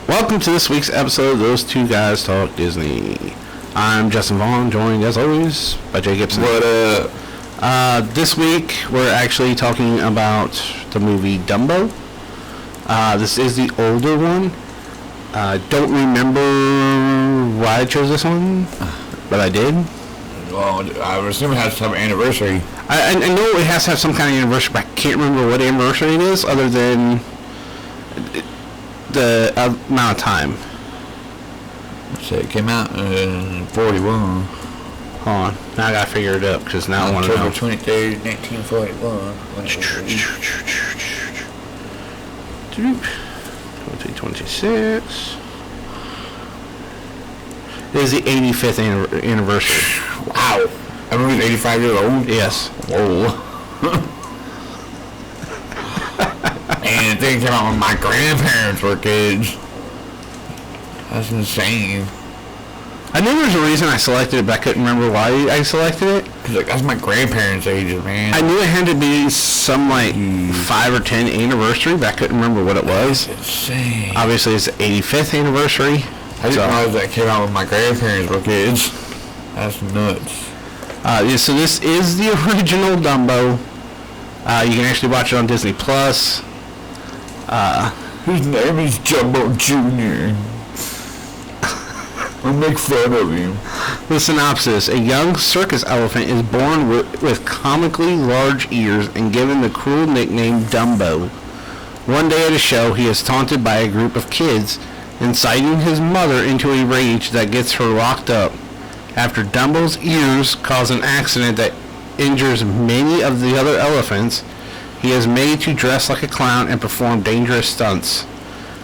Welcome to this week's episode of Those Two Guys Talk Disney. I'm Justin Vaughn, joined as always by Jay Gibson. What up? This week we're actually talking about the movie Dumbo. This is the older one. Don't remember why I chose this one, but I did. Well, I would assume it has to have an anniversary. I know it has to have some kind of anniversary, but I can't remember what anniversary it is other than the amount of time. Let's see, it came out in 41. Hold on, now I gotta figure it up because now I want to know. October 23rd, 1941. 2026. It is the 85th anniversary. Wow. That movie's 85 years old? Yes. Whoa. And things came out when my grandparents were kids. That's insane. I knew there was a reason I selected it, but I couldn't remember why I selected it. Cause like, that's my grandparents' ages, man. I knew it had to be some 5 or 10 anniversary, but I couldn't remember what it was. That's insane. Obviously, it's the 85th anniversary. I didn't realize that came out when my grandparents were kids. That's nuts. So this is the original Dumbo. You can actually watch it on Disney Plus. His name is Jumbo Jr. I'll make fun of him. The synopsis: a young circus elephant is born with comically large ears and given the cruel nickname Dumbo. One day at a show, he is taunted by a group of kids, inciting his mother into a rage that gets her locked up. After Dumbo's ears cause an accident that injures many of the other elephants, he is made to dress like a clown and perform dangerous stunts.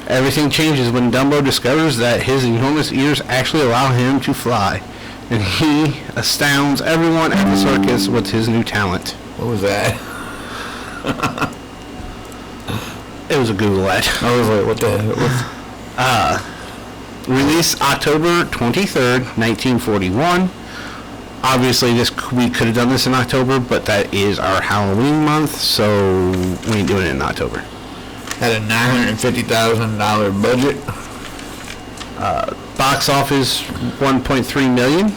Everything changes when Dumbo discovers that his enormous ears actually allow him to fly, and he astounds everyone at the circus with his new talent. What was that? It was a Google ad. I was like, what the hell? Released October 23rd, 1941. Obviously, we could have done this in October, but that is our Halloween month, so we ain't doing it in October. Had a $950,000 budget. Box office, 1.3 million,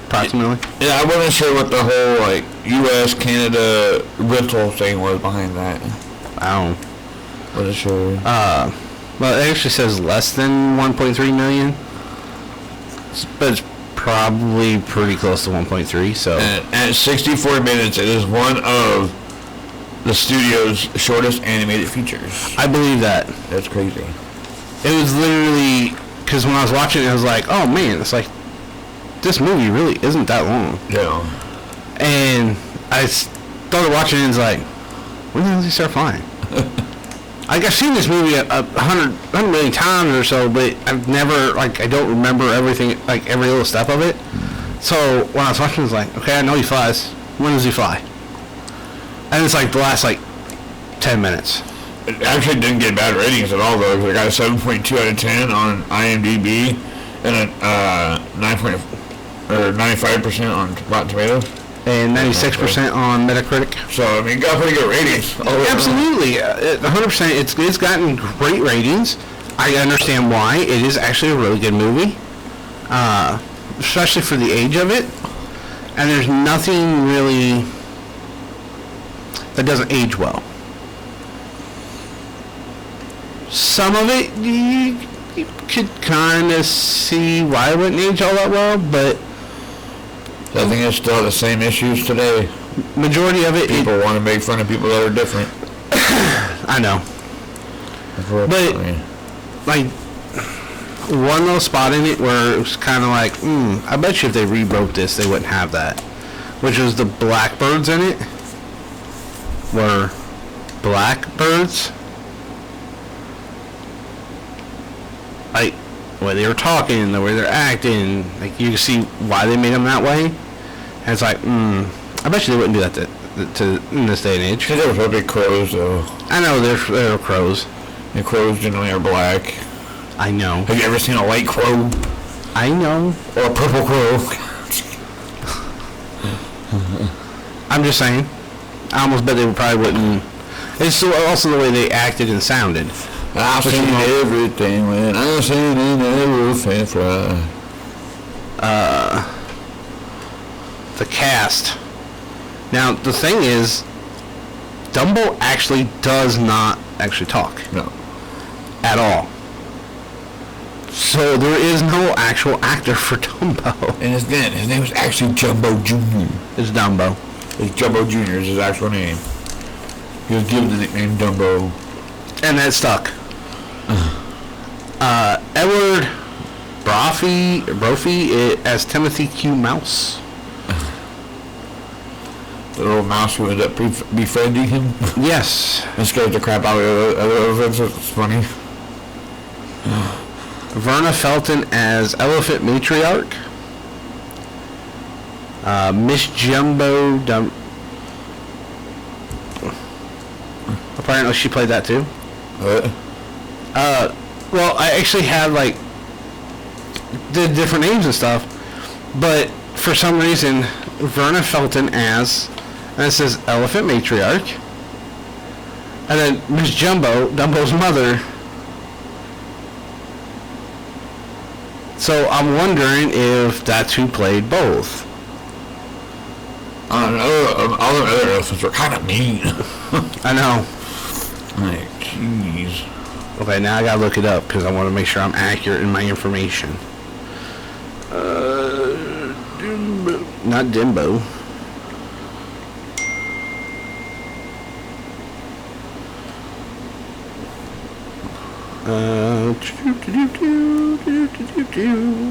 approximately. Yeah, I wasn't sure what the whole, like, U.S., Canada rental thing was behind that. I don't. Wasn't sure. Well, it actually says less than 1.3 million, but it's probably pretty close to 1.3, so. And at 64 minutes, it is one of the studio's shortest animated features. I believe that. That's crazy. It was literally, because when I was watching it, I was like, oh man, it's like, this movie really isn't that long. Yeah. And I started watching it and it's like, when the hell did he start flying? Like, I've seen this movie a hundred million times or so, but I've never, like, I don't remember everything, like, every little step of it. So, when I was watching, I was like, okay, I know he flies. When does he fly? And it's, like, the last, 10 minutes. It actually didn't get bad ratings at all, though, because it got a 7.2 out of 10 on IMDb and a 95% on Rotten Tomatoes. And 96% on Metacritic. So, I mean, it got pretty good ratings. Absolutely. 100%. It's gotten great ratings. I understand why. It is actually a really good movie. Especially for the age of it. And there's nothing really that doesn't age well. Some of it, you could kind of see why it wouldn't age all that well, but I think it's still the same issues today. Majority of it... People want to make fun of people that are different. I know. But, one little spot in it where it was kind of like, I bet you if they rewrote this, they wouldn't have that. Which was the blackbirds in it. Were blackbirds. Like, the way they were talking, the way they're acting, like, you can see why they made them that way. And it's like, I bet you they wouldn't do that to in this day and age. They were probably crows, though. I know, they're crows. And crows generally are black. I know. Have you ever seen a white crow? I know. Or a purple crow? I'm just saying. I almost bet they probably wouldn't. It's also the way they acted and sounded. I've seen everything when I've seen an elephant fly. The cast. Now, the thing is, Dumbo actually does not actually talk. No. At all. So there is no actual actor for Dumbo. And his name was actually Jumbo Jr. It's Dumbo. It's Jumbo Jr. is his actual name. He was given the nickname Dumbo. And that stuck. Edward Brophy as Timothy Q. Mouse. The little mouse who ended up befriending him. Yes. And scared the crap out of the other elephants. It's funny. Verna Felton as Elephant Matriarch. Miss Jumbo apparently she played that too. What? Well, I actually had like the different names and stuff, but for some reason Verna Felton as, and it says Elephant Matriarch, and then Miss Jumbo, Dumbo's mother. So I'm wondering if that's who played both. I don't know. All the other elephants were kind of mean. I know. Like, jeez. Okay, now I gotta look it up because I want to make sure I'm accurate in my information. Dumbo. Not Dumbo.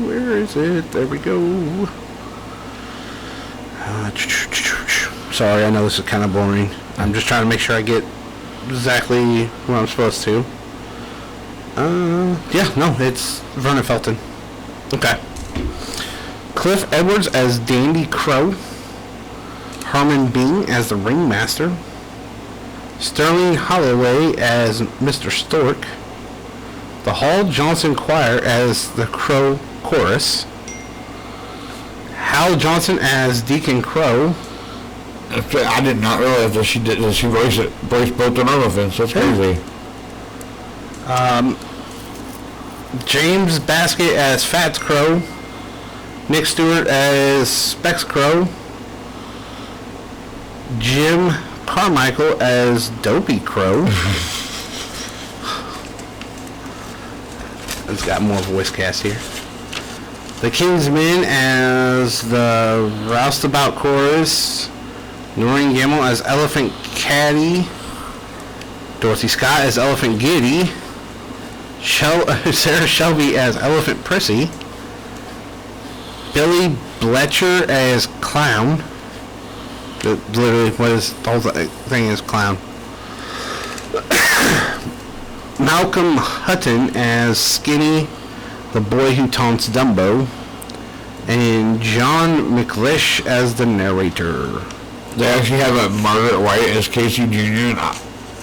Where is it? There we go. Sorry, I know this is kind of boring. I'm just trying to make sure I get exactly what I'm supposed to. Yeah, no, it's Verna Felton. Okay. Cliff Edwards as Dandy Crow. Herman Bing as the Ringmaster. Sterling Holloway as Mr. Stork. The Hall Johnson Choir as the Crow Chorus. Hal Johnson as Deacon Crow. I did not realize that she voiced both the elephants. That's crazy. James Baskett as Fats Crow. Nick Stewart as Specs Crow. Jim Carmichael as Dopey Crow. It's got more voice cast here. The King's Men as the Roustabout Chorus. Noreen Gamble as Elephant Caddy. Dorothy Scott as Elephant Giddy. Sarah Shelby as Elephant Prissy. Billy Bletcher as Clown. Literally, what is the whole thing is Clown. Malcolm Hutton as Skinny, the boy who taunts Dumbo. And John McLeish as the narrator. They actually have a Margaret White as Casey Jr. and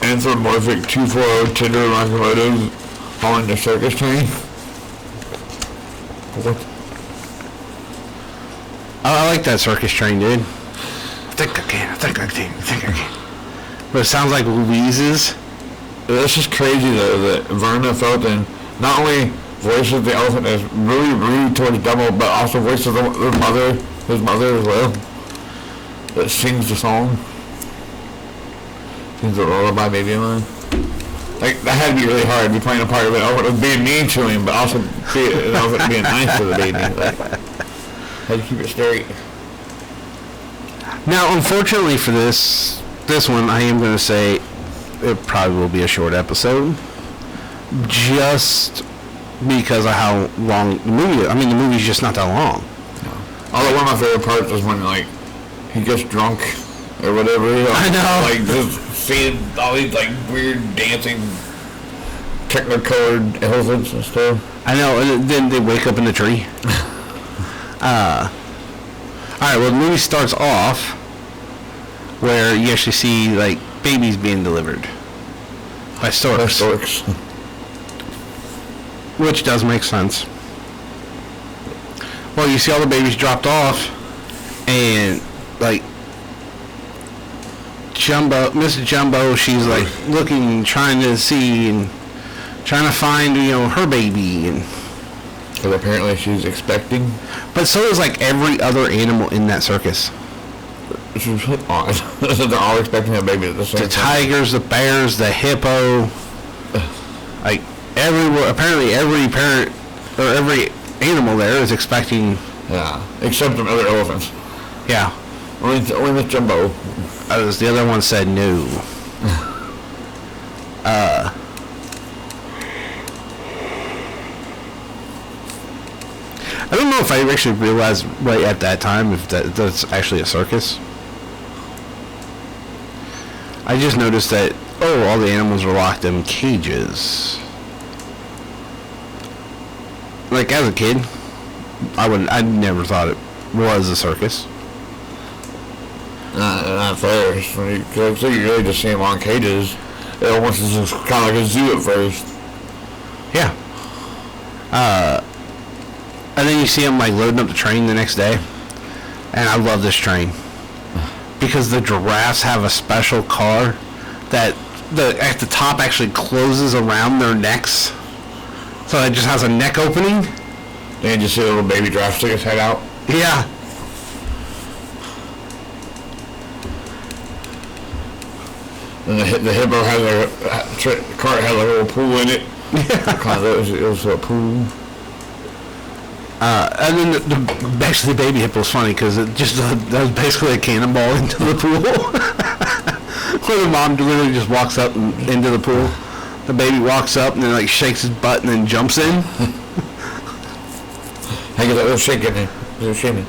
anthropomorphic 240 Tinder locomotive hauling the circus train. What? Oh, I like that circus train, dude. I think I can. But it sounds like Louise's. This is crazy though that Verna Felton not only voices the elephant as really rude towards Dumbo, but also voices his mother as well. That sings the song. Sings the lullaby, baby of mine. Like, that had to be really hard to be playing a part of it. Elephant being mean to him, but also an elephant being nice to the baby. Like, how do you keep it straight? Now, unfortunately for this one, I am going to say it probably will be a short episode. Just because of how long the movie is. I mean, the movie's just not that long. No. Although one of my favorite parts is when, like, he gets drunk or whatever. I know. Like, just seeing all these, like, weird dancing technicolored elephants and stuff. I know, and then they wake up in the tree. Alright, well, the movie starts off where you actually see, like, babies being delivered by storks. Which does make sense. Well, you see all the babies dropped off, and, like, Mrs. Jumbo, she's like looking, trying to see and trying to find, her baby, and because apparently she's expecting. but so is like every other animal in that circus. Which is odd. They're all expecting a baby at the same The time. tigers, the bears, the hippo, like apparently every parent or every animal there is expecting. Yeah, except the other elephants. Yeah. Only Miss Jumbo. The other one said no. I don't know if I actually realized right at that time if that's actually a circus. I just noticed that, all the animals are locked in cages. Like, as a kid, I never thought it was a circus. Not first. Because you really just see them on cages. It almost is just kind of like a zoo at first. Yeah. And then you see them like loading up the train the next day. And I love this train. Because the giraffes have a special car that at the top actually closes around their necks. So it just has a neck opening. And you see a little baby giraffe stick his head out. Yeah. And the hippo has cart has a little pool in it. Yeah. It was a pool. And then actually the baby hippo is funny because it just does basically a cannonball into the pool. Where the mom literally just walks up into the pool. The baby walks up and then like shakes his butt and then jumps in. I get that little shake in there. Little shaking.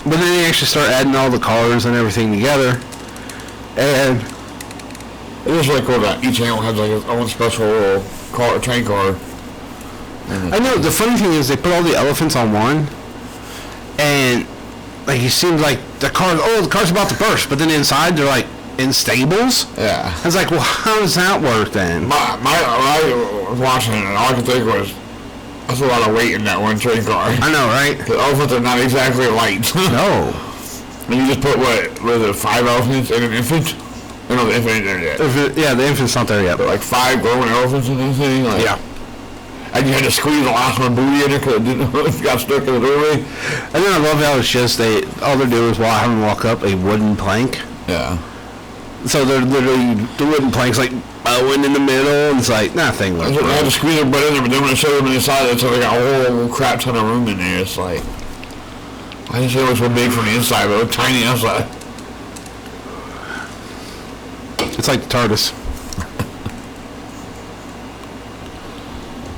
But then they actually start adding all the cars and everything together. And it is really cool that each animal has like its own special little train car. I know, the funny thing is they put all the elephants on one, and like it seems like the car's about to burst, but then inside they're like in stables. Yeah. I was like, well, how does that work then? I was watching it, and all I could think was, that's a lot of weight in that one train car. I know, right? The elephants are not exactly light. No. And you just put, what was it, 5 elephants and an infant? No, the infant ain't there yet. The infant's not there yet. But like 5 growing elephants and everything? Like, yeah. And you had to squeeze the last one booty in there because it got stuck in the doorway. And then I love how it's just, all they do is have them walk up a wooden plank. Yeah. So they're literally, the wooden plank's like bowing in the middle, and it's like, nothing looks I had to squeeze their butt in there, but then when I showed them inside, it's like a whole crap ton of room in there. It's like, I didn't say it was so big from the inside, but it was tiny outside. It's like the TARDIS.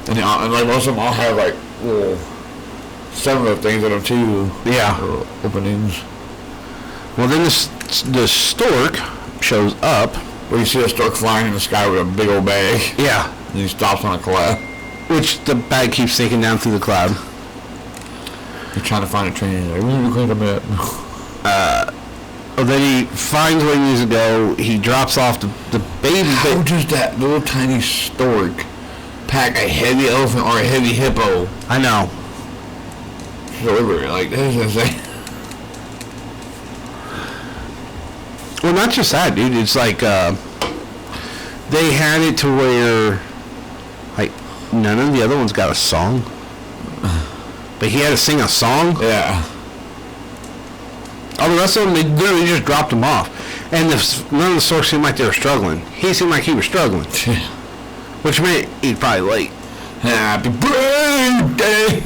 And like most of them all have like little similar things in them too. Yeah. Little openings. Well, then the stork shows up. Where you see a stork flying in the sky with a big old bag. Yeah. And he stops on a cloud. Which the bag keeps sinking down through the cloud. He's trying to find a train. He's like, where are you going to be Then he finds where he needs to go. He drops off the baby. How does that little tiny stork pack a heavy elephant or a heavy hippo? I know. Delivery, like, this is insane. Well, not just that, dude. It's like they had it to where like none of the other ones got a song, but he had to sing a song. Yeah. All the rest of them, they literally just dropped him off, and none of the storks seemed like they were struggling. He seemed like he was struggling, which meant he'd probably late. Happy birthday.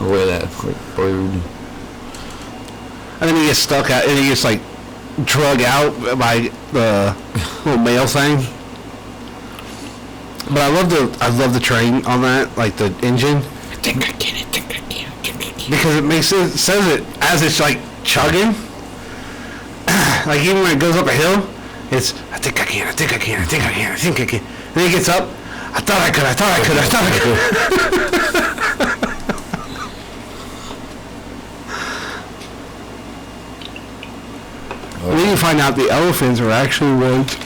Away that quick bird. And then he gets stuck out, and he gets like drug out by the little mail thing. But I love the train on that, like the engine. I think I get it. Because it says it as it's like chugging. Like even when it goes up a hill, it's I think I can. And then he gets up. I thought I could. And then you find out the elephants are actually ones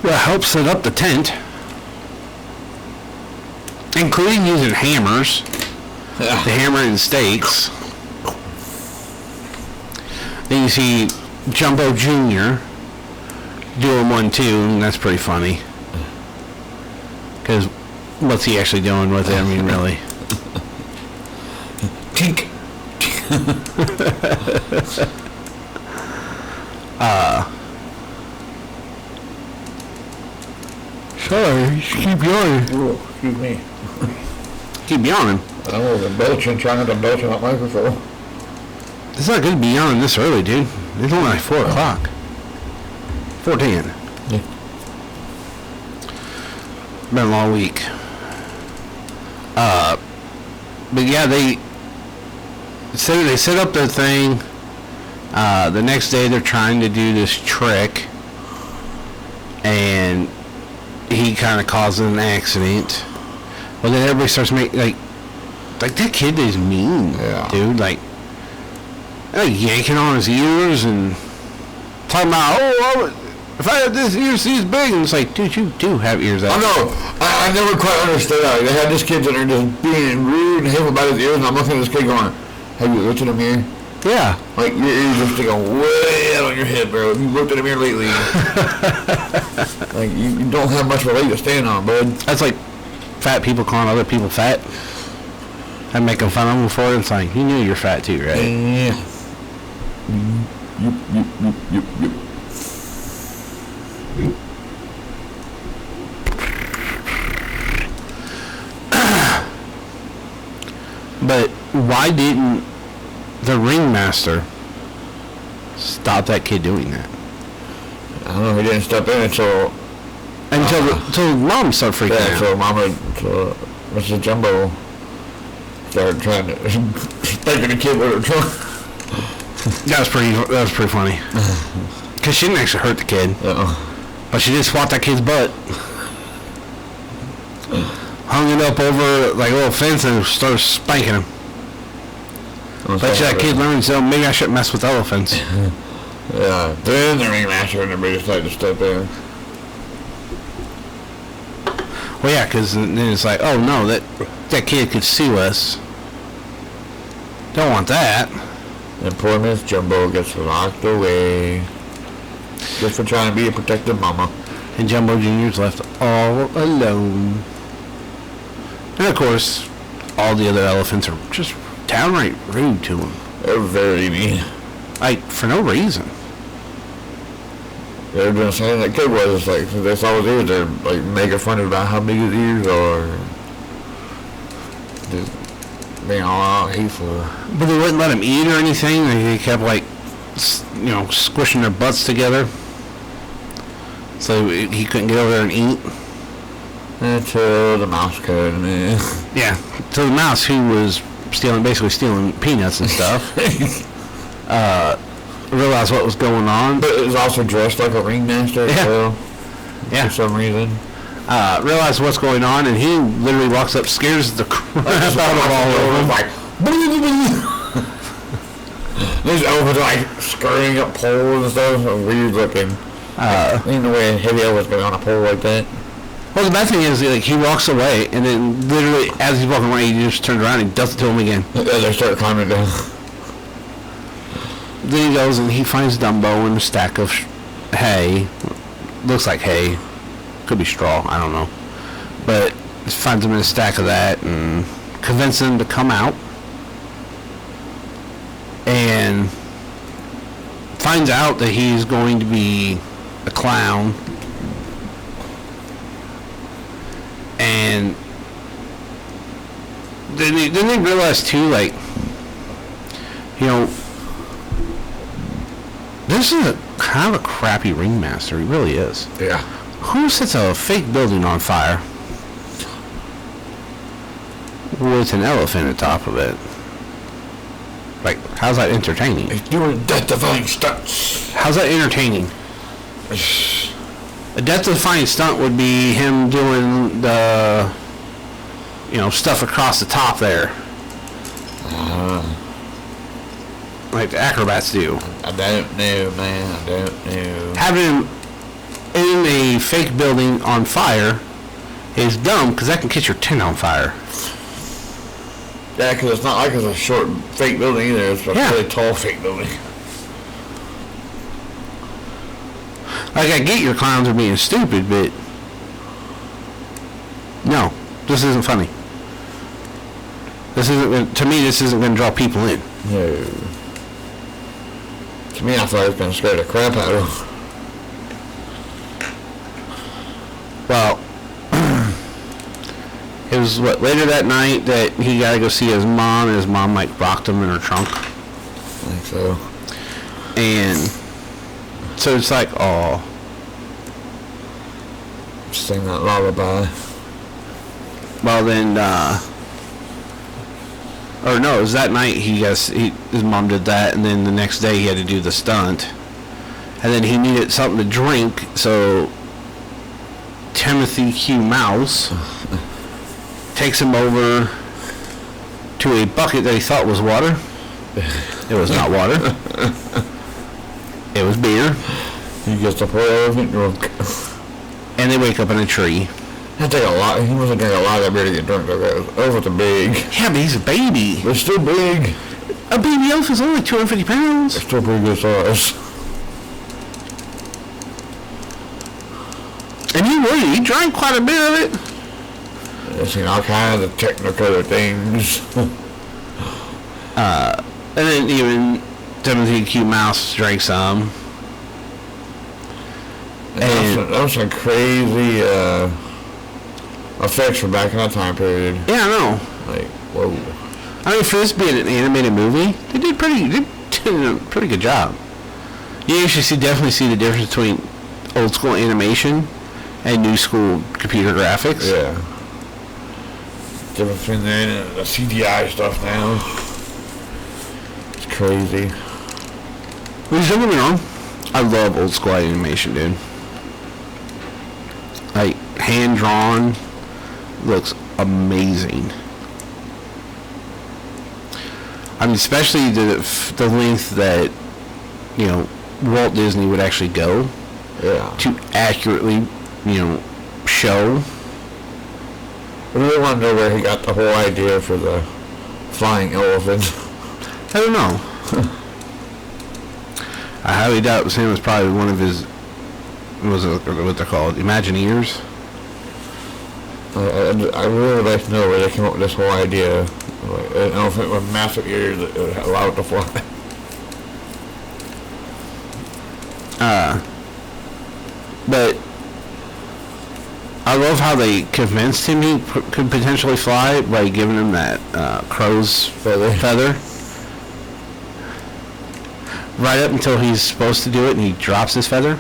that help set up the tent, including using hammers, the hammer and stakes. Then you see Jumbo Jr. doing one too, and that's pretty funny. Because what's he actually doing with it? I mean, really. Tink. Sorry, you should keep yawning. Oh, excuse me. Keep yawning. I was belching, trying not to belch on that microphone. It's not good to be yawning this early, dude. It's only like 4 o'clock. 4:10. Yeah. Been a long week. But yeah, they set up their thing. The next day they're trying to do this trick, and he kind of causes an accident. Well, then everybody starts making like that kid is mean, dude. Like yanking on his ears and talking about, if I had this ears this big, and it's like, dude, you do have ears that. I know. I never quite understood that. They had this kid in there just being rude and hateful about his ears, and I'm looking at this kid going, have you looked in the mirror? Yeah. Like, your ears are sticking way out on your head, bro. Have you looked in the mirror lately? Like, you don't have much of a leg to stand on, bud. That's like fat people calling other people fat and making fun of them for it. It's like, you knew you're fat too, right? Yeah. Yep. But why didn't the ringmaster stop that kid doing that? I don't know. He didn't step in until mom started freaking out. So Mrs. Jumbo started trying to spanking the kid with her trunk. That was pretty funny. Cause she didn't actually hurt the kid, but she did swat that kid's butt. Hung it up over like a little fence and started spanking him. Bet you that kid learned, so maybe I shouldn't mess with elephants. Yeah, then the ringmaster and everybody decided to step in. Well, yeah, because then it's like, oh no, that kid could sue us. Don't want that. And poor Miss Jumbo gets locked away. Just for trying to be a protective mama. And Jumbo Jr.'s left all alone. And of course, all the other elephants are just downright rude to him. They're very mean. Like, for no reason. They were just saying that kid was like, they saw his ears, they're like making fun about how big his ears are. Just being all out hateful. But they wouldn't let him eat or anything. They kept like, squishing their butts together. So he couldn't get over there and eat. Until the mouse couldn't. Yeah, to the mouse who was basically stealing peanuts and stuff. Realized what was going on. But it was also dressed like a ringmaster as well. Yeah. For some reason. Realized what's going on, and he literally walks up, scares the crap out of all of them. Like, these elephants are like scurrying up poles and stuff. Weird looking. Ain't no way a heavy elephant's going on a pole like that. Well, the bad thing is, like, he walks away, and then literally, as he's walking away, he just turns around and does it to him again. Yeah, they start climbing down. Then he goes and he finds Dumbo in a stack of hay. Looks like hay. Could be straw, I don't know. But finds him in a stack of that and convinces him to come out. And finds out that he's going to be a clown. And then they realize too, like, this is a kind of a crappy ringmaster. He really is. Yeah. Who sets a fake building on fire with an elephant at the top of it? Like, how's that entertaining? He's doing death-defying stunts. How's that entertaining? A death-defying stunt would be him doing the, stuff across the top there. Like the acrobats do. I don't know, man. I don't know. Having him in a fake building on fire is dumb, because that can catch your tent on fire. Yeah, because it's not like it's a short fake building either. It's a really tall fake building. Like, I get your clowns are being stupid, but no, this isn't funny. This isn't, to me, this isn't going to draw people in. No. To me, I thought it was going to scare the crap out of them. Well, it was later that night that he got to go see his mom, and his mom like rocked him in her trunk. I think so. And so it's like, oh. Sing that lullaby. Well then, or no, it was that night his mom did that, and then the next day he had to do the stunt, and then he needed something to drink, so Timothy Q. Mouse takes him over to a bucket that he thought was water. It was not water. It was beer. He gets the poor elephant drunk. And they wake up in a tree. That'd take a lot. He must have drank a lot of that beer to get drunk. Elephants are big. Yeah, but he's a baby. They're still big. A baby elephant's only 250 pounds. They're still pretty good size. And he drank quite a bit of it. I've seen all kinds of technicolor things. And then even Timothy Q. Mouse drank some. And that was some crazy effects from back in that time period. Yeah, I know. Like, whoa. I mean, for this being an animated movie, they did a pretty good job. You actually definitely see the difference between old school animation and new school computer graphics. Yeah. Difference between that and the CGI stuff now. It's crazy. Well, don't get me wrong, I love old school animation, dude. Like, hand drawn, looks amazing. I mean, especially the length that, you know, Walt Disney would actually go to accurately, you know, show. I really want to know where he got the whole idea for the flying elephant. I don't know. I highly doubt it was him. It was probably one of his, what they're called, Imagineers. I really like to know where they came up with this whole idea. Like an elephant with massive ears that would allow it to fly. But I love how they convinced him he could potentially fly by giving him that crow's feather. Right up until he's supposed to do it and he drops his feather.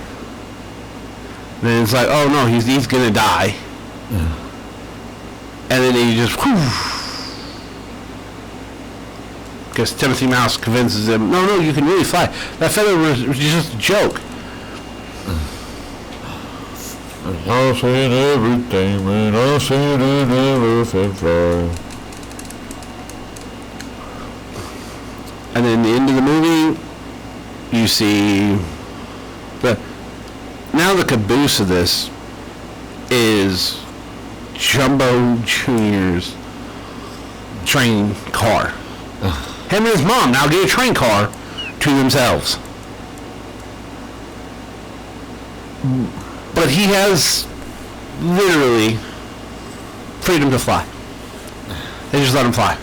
Then it's like, oh no, he's gonna die. And then he just, because Timothy Mouse convinces him, no, you can really fly. That feather was just a joke. I've seen everything, man. I've seen an elephant fly. And then the end of the movie, you see now the caboose of this is Jumbo Jr.'s train car. Him and his mom now get a train car to themselves. But he has literally freedom to fly. They just let him fly.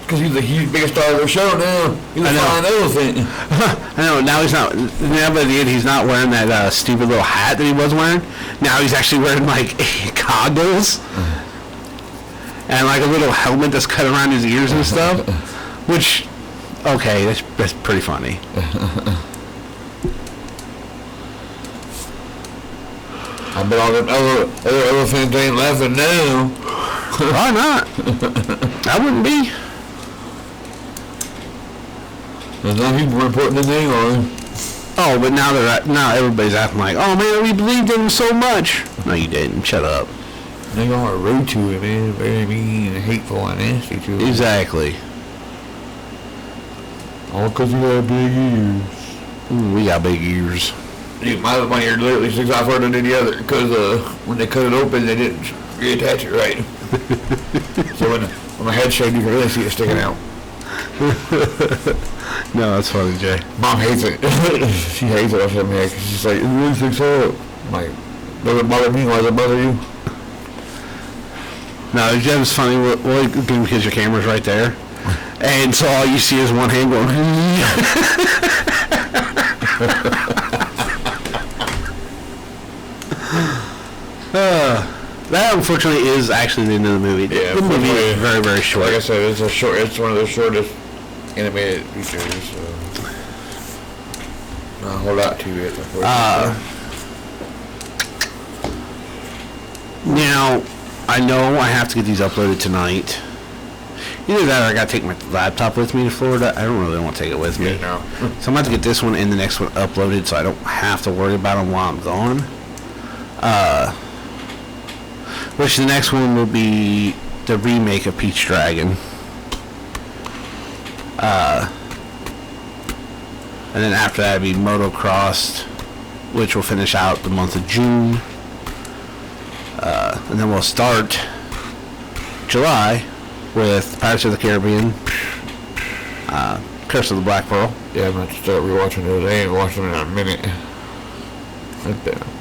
Because he's the biggest star of the show now. He's a flying elephant. I know, now he's not, now by the end he's not wearing that stupid little hat that he was wearing. Now he's actually wearing like goggles. And like a little helmet that's cut around his ears and stuff. Which, okay, that's pretty funny. I bet all them other elephants ain't laughing now. Why not? I wouldn't be. There's no people reporting the name on him. Oh, but now everybody's acting like, oh man, we believed in him so much. No, you didn't. Shut up. They all are rude to him, man. Very mean and hateful and nasty to him. Exactly. All because he got big ears. Ooh, we got big ears. Dude, my ear literally sticks out further than the other because when they cut it open, they didn't reattach it right. So when my head's shaved, you can really see it sticking out. No, that's funny, Jay. Mom hates it. She hates it. I said, man, 'cause she's like, it really sticks up. I'm like, does it bother me? Why does it bother you? No, that was funny. Well, because your camera's right there. And so all you see is one hand going. That unfortunately is actually the end of the movie. Yeah, the movie is very, very short. Like I said, it's one of the shortest animated features. So. Not a whole lot to it. Now, I know I have to get these uploaded tonight. Either that or I gotta take my laptop with me to Florida. I don't really want to take it with me. Yeah, no. So I'm about to get this one and the next one uploaded so I don't have to worry about them while I'm gone. Which the next one will be the remake of Peach Dragon. And then after that it'll be Motocrossed, which will finish out the month of June. And then we'll start July with Pirates of the Caribbean, Curse of the Black Pearl. Yeah, I'm going to start rewatching those. I ain't watched them in a minute.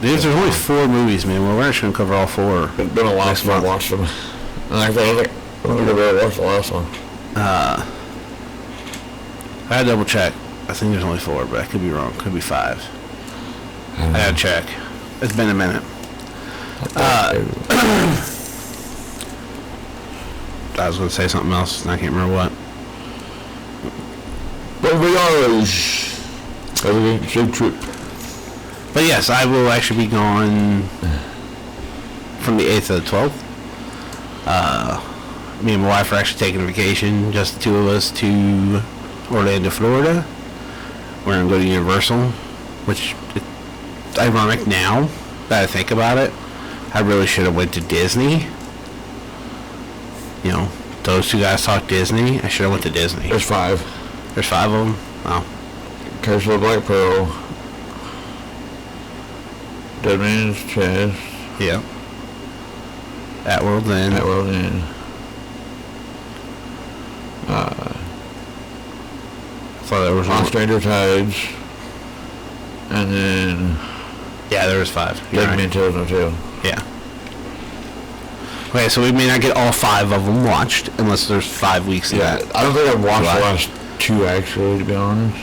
There's only 4 movies, man. Well, we're actually going to cover all 4. It's been a while since I watched them. And I thought, I was like, I'm going to watch the last one. I gotta double check. I think there's only 4, but I could be wrong. Could be 5. I gotta check. It's been a minute. I was gonna say something else, and I can't remember what. But we are everything trip. But yes, I will actually be gone from the 8th to the 12th. Me and my wife are actually taking a vacation, just the 2 of us, to Orlando, Florida. We're gonna go to Universal, which it's ironic now that I think about it. I really should have went to Disney. You know, those 2 guys talk Disney. I should have went to Disney. There's 5. There's 5 of them. Oh. Curse of the Black Pearl. Dead Man's Chest. Yeah. At World's End. At World's End. I thought there was On one. Stranger Tides. And then Yeah, there was 5. You're Dead right. Man Tells No Tale. Yeah. Okay, so we may not get all 5 of them watched unless there's 5 weeks in Yeah, that. I don't think I've watched July. the last 2 actually, to be honest.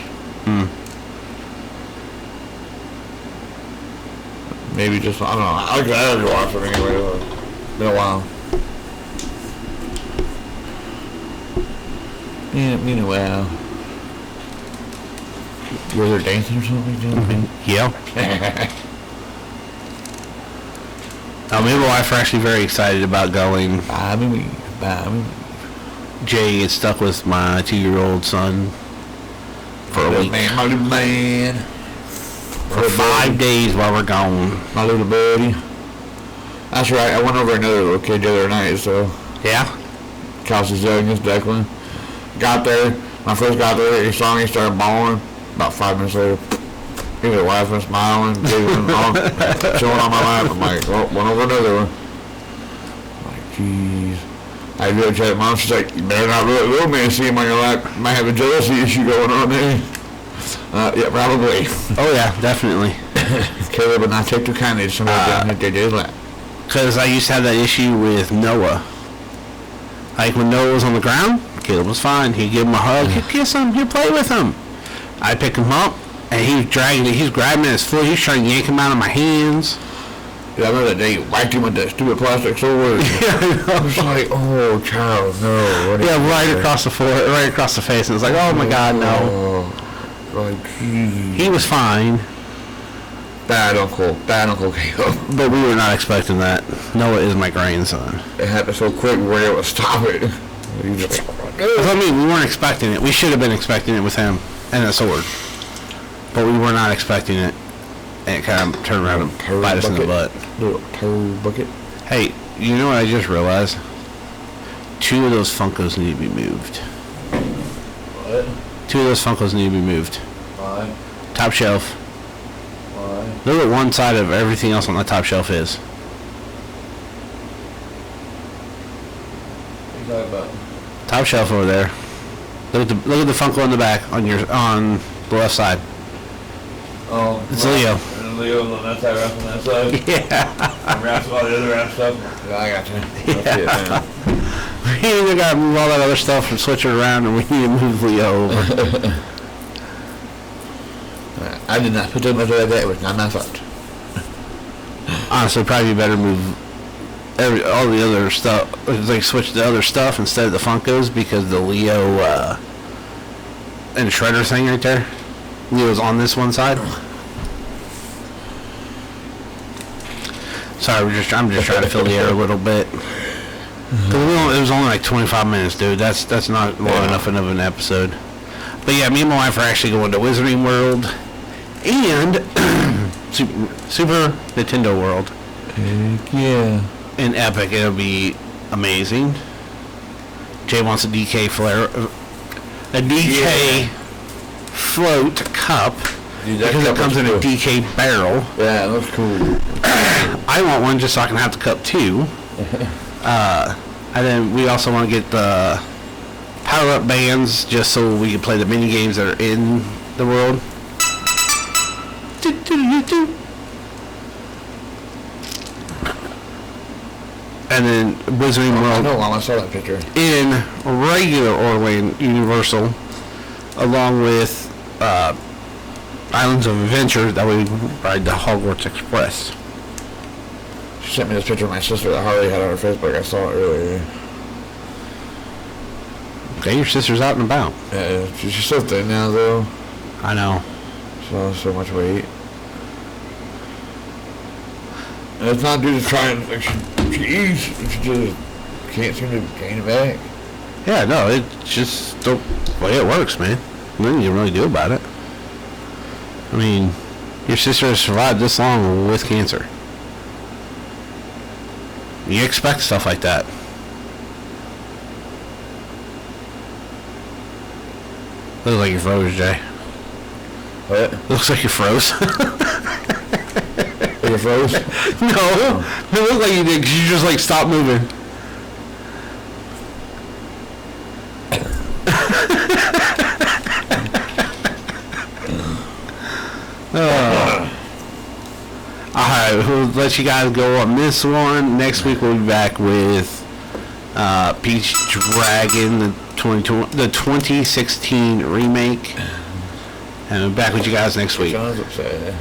Maybe just, I don't know. I gotta watch them anyway. It's been a while. Yeah, been a while. Was there dancing or something? Yeah. Now, me and my wife are actually very excited about going. Jay gets stuck with my 2-year-old son for a week. Man, my little man. For 5 days while we're gone. My little buddy. That's right, I went over another little kid the other night, so. Yeah? Kelsey's youngest, Declan. Got there, when I first got there, he saw me, started bawling. About 5 minutes later, he was laughing, smiling, giggling, all, chilling on my lap. I'm like, well, one over another one. I'm like, jeez. I do check mom, she's like, you better not let little man see him on your lap. Might have a jealousy issue going on there. Yeah, probably. Oh, yeah, definitely. Caleb would not take too kindly to somebody down at their lap. Because I used to have that issue with Noah. Like, when Noah was on the ground, Caleb was fine. He'd give him a hug, he'd kiss him, he'd play with him. I'd pick him up, and he was dragging it, he was grabbing at his foot, he was trying to yank him out of my hands. Yeah, I remember that day you whacked him with that stupid plastic sword. I was like, oh, child, no. Yeah, right across the foot, right across the face, and it's like, oh my God, no. Like, geez. He was fine. Bad Uncle Caleb. But we were not expecting that. Noah is my grandson. It happened so quick we weren't able to stop it. You just, That's what I mean, we weren't expecting it. We should have been expecting it with him and a sword. But we were not expecting it. And it kind of turned around and bite us in the butt. Little turd bucket. Hey, you know what I just realized? 2 of those Funkos need to be moved. What? 2 of those Funkos need to be moved. Why? Top shelf. Why? Look at one side of everything else on the top shelf is. What are you talking about? Top shelf over there. Look at the Funko in the back on the left side. Oh, It's Leo. And Leo's on that side, Raph on that side. Yeah. And Raph's all the other Raph stuff. Yeah, I got you. Yeah. We either got to move all that other stuff and switch it around, or we need to move Leo over. I did not put too much of that. It was not my fault. Honestly, probably better move all the other stuff. Like switch the other stuff instead of the Funkos, because the Leo and Shredder thing right there. Leo's on this one side. Sorry, I'm just trying to fill the air a little bit. It was only like 25 minutes, dude. That's not long enough of an episode. But yeah, me and my wife are actually going to Wizarding World and Super Nintendo World. Heck yeah. In Epic. It'll be amazing. Jay wants a DK float cup. Dude, because it comes in a DK barrel. Yeah, it looks cool. I want one just so I can have the cup too. And then we also want to get the power-up bands just so we can play the mini games that are in the world. And then Wizarding World. I know, I saw that picture. In regular Orlando Universal, along with Islands of Adventure, that we ride the Hogwarts Express. She sent me this picture of my sister that Harley had on her Facebook. I saw it earlier. Okay, your sister's out and about. Yeah, she's so thin now, though. I know. She lost so much weight. And it's not due to trying, like, she eats, she just can't seem to gain it back. Yeah, no, it's just the way it works, man. Nothing you can really do about it. I mean, your sister has survived this long with cancer. You expect stuff like that. Looks like you froze, Jay. What? Looks like you froze. You froze? No, it looked like you did, 'cause you just like stopped moving. Alright, we'll let you guys go on this one. Next week we'll be back with Peach Dragon, the 2016 remake. And we'll be back with you guys next week. John's upset.